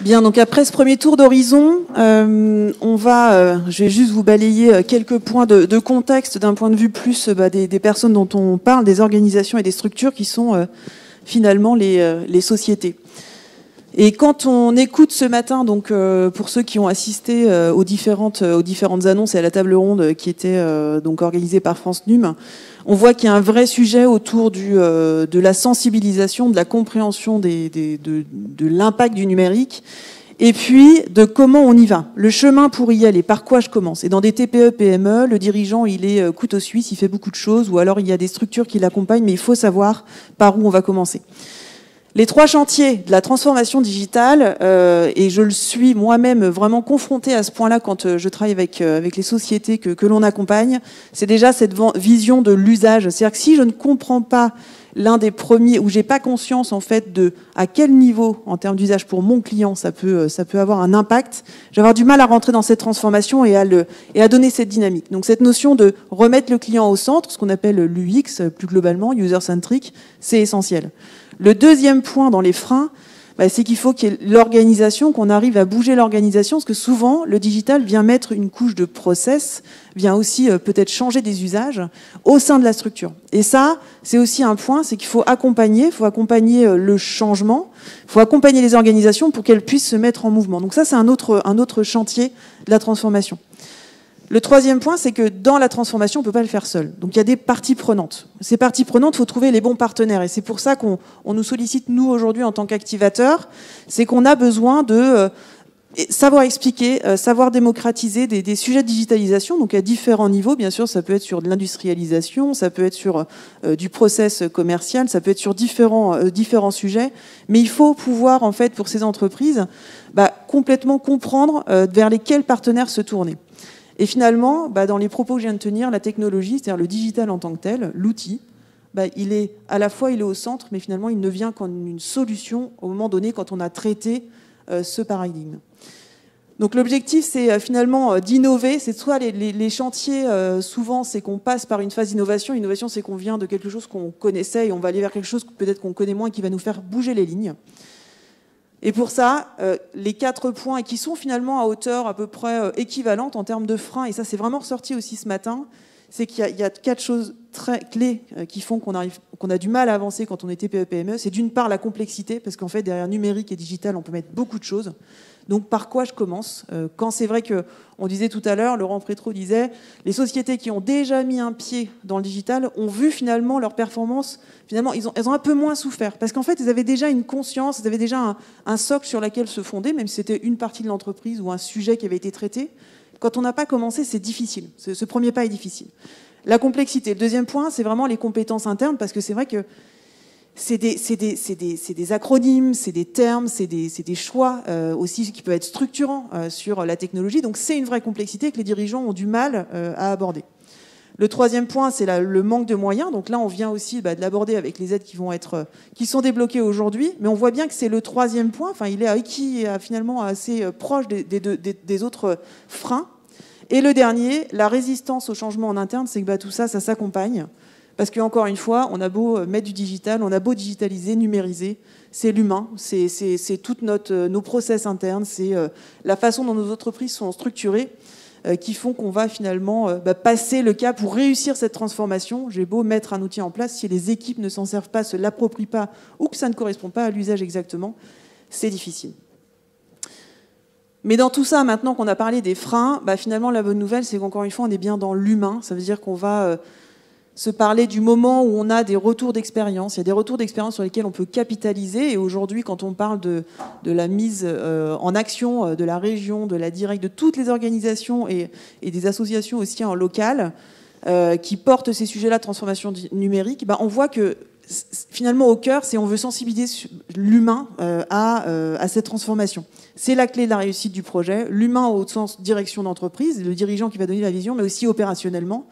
Bien, donc après ce premier tour d'horizon, je vais juste vous balayer quelques points de contexte d'un point de vue plus des personnes dont on parle, des organisations et des structures qui sont finalement les sociétés. Et quand on écoute ce matin, donc pour ceux qui ont assisté aux différentes annonces et à la table ronde qui était donc organisée par France Num, on voit qu'il y a un vrai sujet autour de la sensibilisation, de la compréhension de l'impact du numérique, et puis de comment on y va, le chemin pour y aller, par quoi je commence. Et dans des TPE, PME, le dirigeant, il est couteau suisse, il fait beaucoup de choses, ou alors il y a des structures qui l'accompagnent, mais il faut savoir par où on va commencer. Les 3 chantiers de la transformation digitale, et je le suis moi-même vraiment confrontée à ce point-là quand je travaille avec les sociétés que l'on accompagne, c'est déjà cette vision de l'usage. C'est-à-dire que si je ne comprends pas l'un des premiers, où j'ai pas conscience en fait de à quel niveau, en termes d'usage pour mon client, ça peut avoir un impact, je vais avoir du mal à rentrer dans cette transformation et à donner cette dynamique. Donc cette notion de remettre le client au centre, ce qu'on appelle l'UX plus globalement, user-centric, c'est essentiel. Le deuxième point dans les freins, c'est qu'il faut qu'il y ait l'organisation, qu'on arrive à bouger l'organisation, parce que souvent, le digital vient mettre une couche de process, vient aussi peut-être changer des usages au sein de la structure. Et ça, c'est aussi un point, c'est qu'il faut accompagner le changement, il faut accompagner les organisations pour qu'elles puissent se mettre en mouvement. Donc ça, c'est un autre chantier de la transformation. Le troisième point, c'est que dans la transformation, on ne peut pas le faire seul. Donc il y a des parties prenantes. Ces parties prenantes, il faut trouver les bons partenaires. Et c'est pour ça qu'on nous sollicite, nous, aujourd'hui, en tant qu'activateurs, c'est qu'on a besoin de savoir expliquer, savoir démocratiser des sujets de digitalisation, donc à différents niveaux. Bien sûr, ça peut être sur de l'industrialisation, ça peut être sur du process commercial, ça peut être sur différents sujets. Mais il faut pouvoir, en fait, pour ces entreprises, complètement comprendre vers lesquels partenaires se tourner. Et finalement, dans les propos que je viens de tenir, la technologie, c'est-à-dire le digital en tant que tel, l'outil, il est au centre, mais finalement, il ne vient qu'en une solution au moment donné quand on a traité ce paradigme. Donc l'objectif, c'est finalement d'innover. C'est soit les chantiers, souvent, c'est qu'on passe par une phase d'innovation. L'innovation, c'est qu'on vient de quelque chose qu'on connaissait et on va aller vers quelque chose peut-être qu'on connaît moins et qui va nous faire bouger les lignes. Et pour ça, les 4 points qui sont finalement à hauteur à peu près équivalente en termes de freins, et ça c'est vraiment ressorti aussi ce matin, c'est qu'il y a 4 choses très clés qui font qu'on a du mal à avancer quand on est TPE-PME. C'est d'une part la complexité, parce qu'en fait derrière numérique et digital, on peut mettre beaucoup de choses. Donc par quoi je commence ? Quand c'est vrai qu'on disait tout à l'heure, Laurent Prétreau disait, les sociétés qui ont déjà mis un pied dans le digital ont vu finalement leur performance, finalement elles ont un peu moins souffert. Parce qu'en fait, elles avaient déjà une conscience, elles avaient déjà un socle sur lequel se fonder, même si c'était une partie de l'entreprise ou un sujet qui avait été traité. Quand on n'a pas commencé, c'est difficile. Ce premier pas est difficile. La complexité. Le deuxième point, c'est vraiment les compétences internes, parce que c'est vrai que c'est des acronymes, c'est des termes, c'est des choix aussi qui peuvent être structurants sur la technologie. Donc c'est une vraie complexité que les dirigeants ont du mal à aborder. Le troisième point, c'est le manque de moyens. Donc là, on vient aussi de l'aborder avec les aides qui sont débloquées aujourd'hui. Mais on voit bien que c'est le troisième point. Enfin, il est finalement assez proche des autres freins. Et le dernier, la résistance au changement en interne, c'est que tout ça s'accompagne. Parce qu'encore une fois, on a beau mettre du digital, on a beau digitaliser, numériser, c'est l'humain, c'est toutes nos process internes, c'est la façon dont nos entreprises sont structurées qui font qu'on va finalement passer le cap pour réussir cette transformation. J'ai beau mettre un outil en place, si les équipes ne s'en servent pas, se l'approprient pas ou que ça ne correspond pas à l'usage exactement, c'est difficile. Mais dans tout ça, maintenant qu'on a parlé des freins, finalement la bonne nouvelle, c'est qu'encore une fois, on est bien dans l'humain. Ça veut dire qu'on va se parler du moment où on a des retours d'expérience. Il y a des retours d'expérience sur lesquels on peut capitaliser. Et aujourd'hui, quand on parle de la mise en action de la région, de la directe, de toutes les organisations et des associations aussi en local qui portent ces sujets-là de transformation numérique, on voit que finalement au cœur, on veut sensibiliser l'humain à cette transformation. C'est la clé de la réussite du projet. L'humain au sens direction d'entreprise, le dirigeant qui va donner la vision, mais aussi opérationnellement.